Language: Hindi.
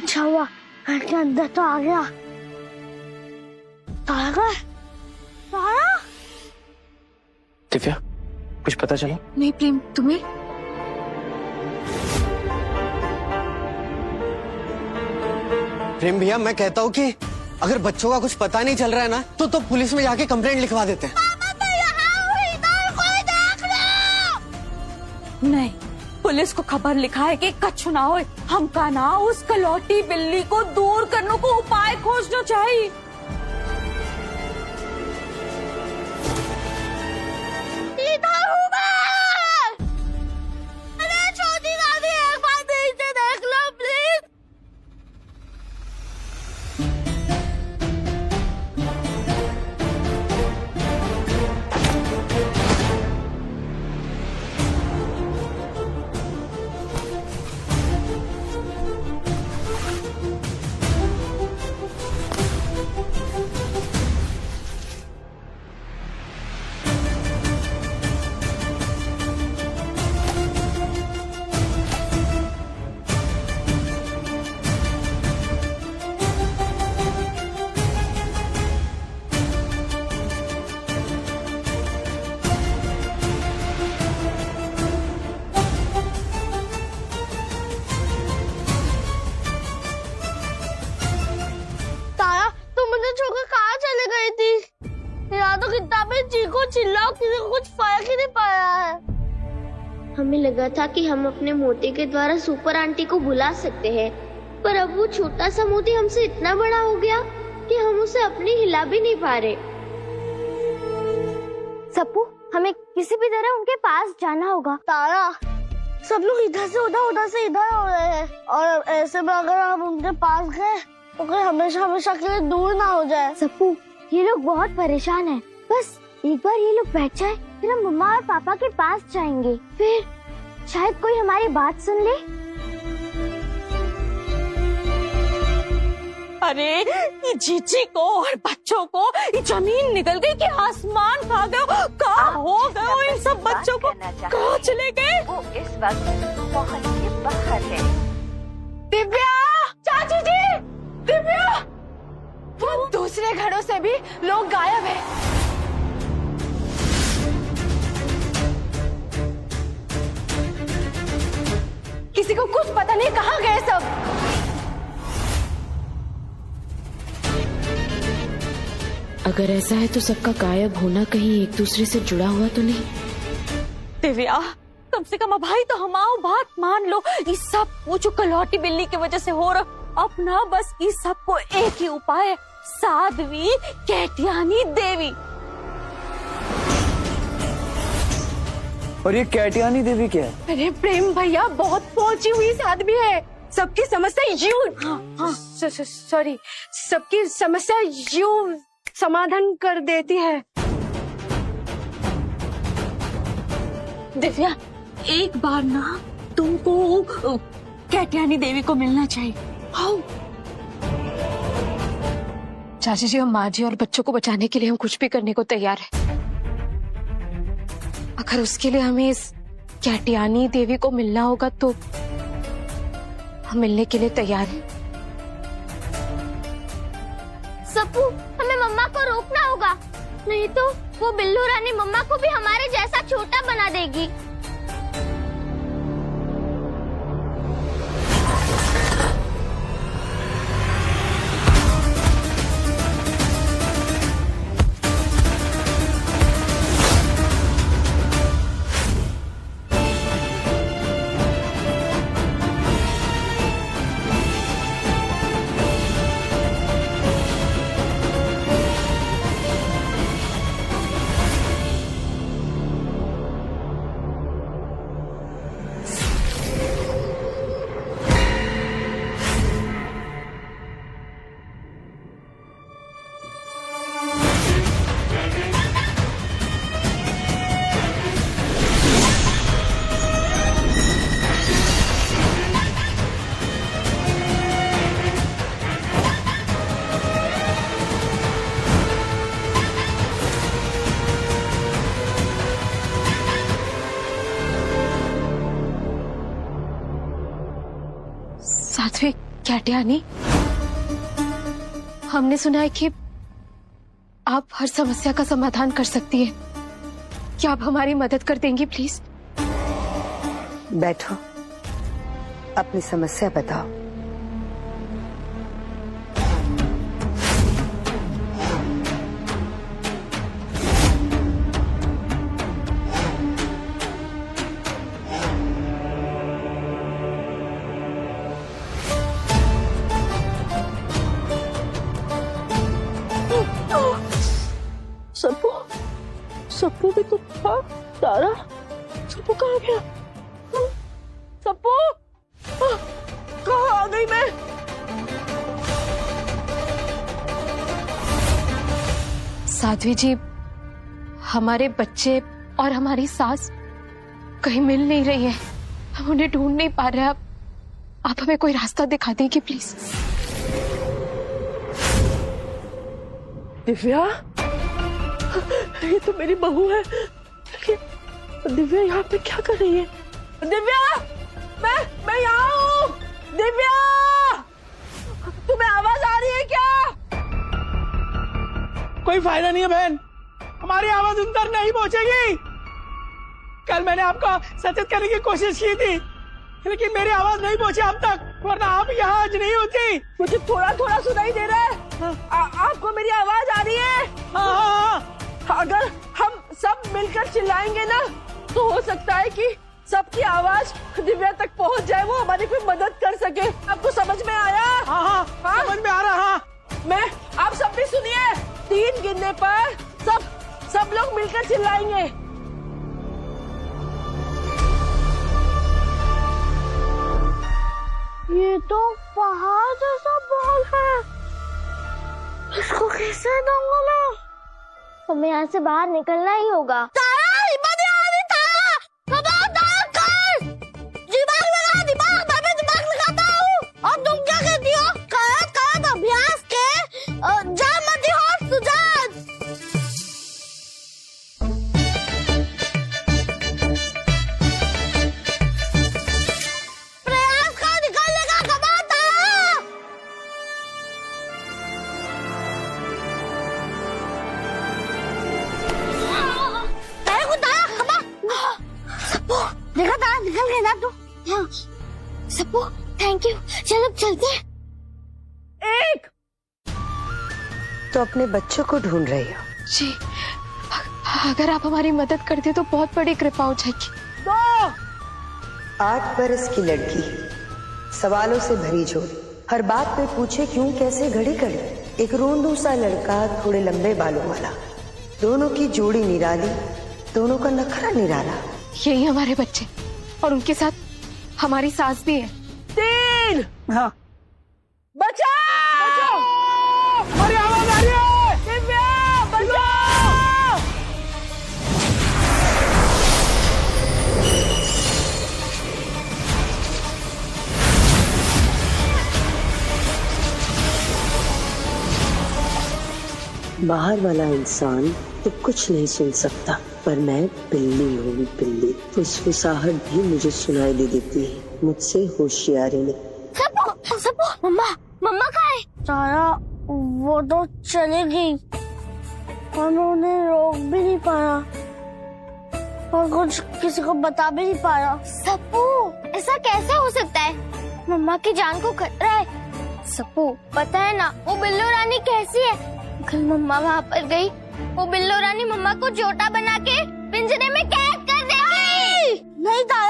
अच्छा हुआ घर के अंदर तो आ गया। तारा तारा दिव्या, कुछ पता चला? नहीं प्रेम, तुम्हें? प्रेम भैया, मैं कहता हूँ कि अगर बच्चों का कुछ पता नहीं चल रहा है ना तो पुलिस में जाके कंप्लेंट लिखवा देते हैं। नहीं, पुलिस को खबर लिखाए कि कछु ना हो, हमका ना उस कलौटी बिल्ली को दूर करने को उपाय खोजना चाहिए। इधर हूँ मैं। अरे छोटी दादी, एक बार नीचे देख लो प्लीज। तो किताबें चीखो चिल्लाओ, किसी को कुछ फर्क ही नहीं पड़ा है। हमें लगा था कि हम अपने मोती के द्वारा सुपर आंटी को बुला सकते हैं, पर अब वो छोटा सा मोती हमसे इतना बड़ा हो गया कि हम उसे अपनी हिला भी नहीं पा रहे। सप्पू, हमें किसी भी तरह उनके पास जाना होगा। तारा, सब लोग इधर से उधर, उधर से इधर हो रहे हैं, और ऐसे में अगर हम उनके पास गए तो कोई हमेशा हमेशा के लिए दूर ना हो जाए। सप्पू, ये लोग बहुत परेशान हैं। बस एक बार ये लोग बैठ जाए, फिर हम मम्मा और पापा के पास जाएंगे, फिर शायद कोई हमारी बात सुन ले। अरे ये जीजी को और बच्चों को ये जमीन निकल गई कि आसमान खा गए। कहाँ हो गए इन सब बच्चों को? कहाँ चले गए? वो इस वक्त मोहल्ले के बाहर है। दिव्या, चाची जी, दिव्या, वो दूसरे घरों से भी लोग गायब हैं। किसी को कुछ पता नहीं कहाँ गए सब। अगर ऐसा है तो सबका गायब होना कहीं एक दूसरे से जुड़ा हुआ तो नहीं? दिव्या, कम से कम भाई तो हमारी बात मान लो। ये सब वो जो कलौटी बिल्ली की वजह से हो रहा, अपना बस इस सब को एक ही उपाय है, साध्वी कैटियानी देवी। और ये कैटियानी देवी क्या है? अरे प्रेम भैया, बहुत पहुंची हुई साध्वी है। सबकी समस्या सॉरी, सबकी समस्या यूं समाधान कर देती है। दिव्या, एक बार ना तुमको कैटियानी देवी को मिलना चाहिए। हाँ चाची जी, हम माँ जी और बच्चों को बचाने के लिए हम कुछ भी करने को तैयार है। अगर उसके लिए हमें इस कैटियानी देवी को मिलना होगा तो हम मिलने के लिए तैयार हैं। सप्पू, हमें मम्मा को रोकना होगा, नहीं तो वो बिल्लू रानी मम्मा को भी हमारे जैसा छोटा बना देगी। साध्वी, कैटयानी, हमने सुना है कि आप हर समस्या का समाधान कर सकती हैं। क्या आप हमारी मदद कर देंगी प्लीज? बैठो, अपनी समस्या बताओ। सप्पू भी तो था। तारा, सप्पू कहाँ गया? सप्पू, कहाँ आ गई मैं? साध्वी जी, हमारे बच्चे और हमारी सास कहीं मिल नहीं रही है। हम उन्हें ढूंढ नहीं पा रहे। आप हमें कोई रास्ता दिखा देंगे प्लीज? दिव्या, ये तो मेरी बहू है, लेकिन दिव्या यहाँ पे क्या कर रही है? दिव्या, मैं यहाँ हूँ। दिव्या, तुम्हें आवाज आ रही है क्या? कोई फायदा नहीं है बहन, हमारी आवाज उन तक नहीं पहुंचेगी। कल मैंने आपको सचेत करने की कोशिश की थी, लेकिन मेरी आवाज नहीं पहुंची अब तक, वरना आप यहाँ आज नहीं होती। मुझे थोड़ा थोड़ा सुनाई दे रहा है। आपको मेरी आवाज आ रही है? हाँ। अगर हम सब मिलकर चिल्लाएंगे ना, तो हो सकता है कि सबकी आवाज दिव्या तक पहुंच जाए, वो हमारी कोई मदद कर सके। आपको समझ में आया? हाँ, समझ में आ रहा। मैं, आप सब भी सुनिए, 3 गिनने पर सब लोग मिलकर चिल्लाएंगे। ये तो पहाड़ जैसा बॉल है, इसको कैसे दूंगा मैं? हमें यहाँ से बाहर निकलना ही होगा। तारा, हिम्मत नहीं आ रही तारा, खबरदार कर। दिमाग लगा, दिमाग, मैं दिमाग लगाता हूँ। और तुम क्या कहती हो? करत अभ्यास के जामती हो सुजान। प्रयास कर निकलने का, खबरदार। देखा तारा, निकल गया ना तू। सप्पू, थैंक यू। चल अब चलते हैं। एक, तो अपने बच्चों को ढूंढ रही हो? जी, अगर आप हमारी मदद कर दे तो बहुत बड़ी कृपा हो जाएगी। 2, 8 बरस की लड़की, सवालों से भरी झोली, हर बात पे पूछे क्यों कैसे घड़ी घड़ी। एक रोंदू सा लड़का, थोड़े लंबे बालों वाला, दोनों की जोड़ी निराली, दोनों का नखरा निराला। यही हमारे बच्चे, और उनके साथ हमारी सास भी है। 3, हाँ। बचाओ! हमारी आवाज आ रही है। दिव्या, बचाओ! बाहर वाला इंसान तो कुछ नहीं सुन सकता, पर मैं बिल्ली हूँ, बिल्ली। फुसफुसाहट भी मुझे सुनाई दे देती है, मुझसे होशियारी नहीं। सप्पू, मम्मा कहाँ है? तारा, वो तो चली गई और मैं उन्हें रोक भी नहीं पाया और कुछ किसी को बता भी नहीं पाया। सप्पू, ऐसा कैसे हो सकता है? मम्मा की जान को खतरा है। सप्पू, पता है ना वो बिल्लू रानी कैसी है? कल मम्मा वहाँ पर गई, वो बिल्लू रानी मम्मा को जोटा बना के पिंजरे में कैद कर देगी। नहीं तारा,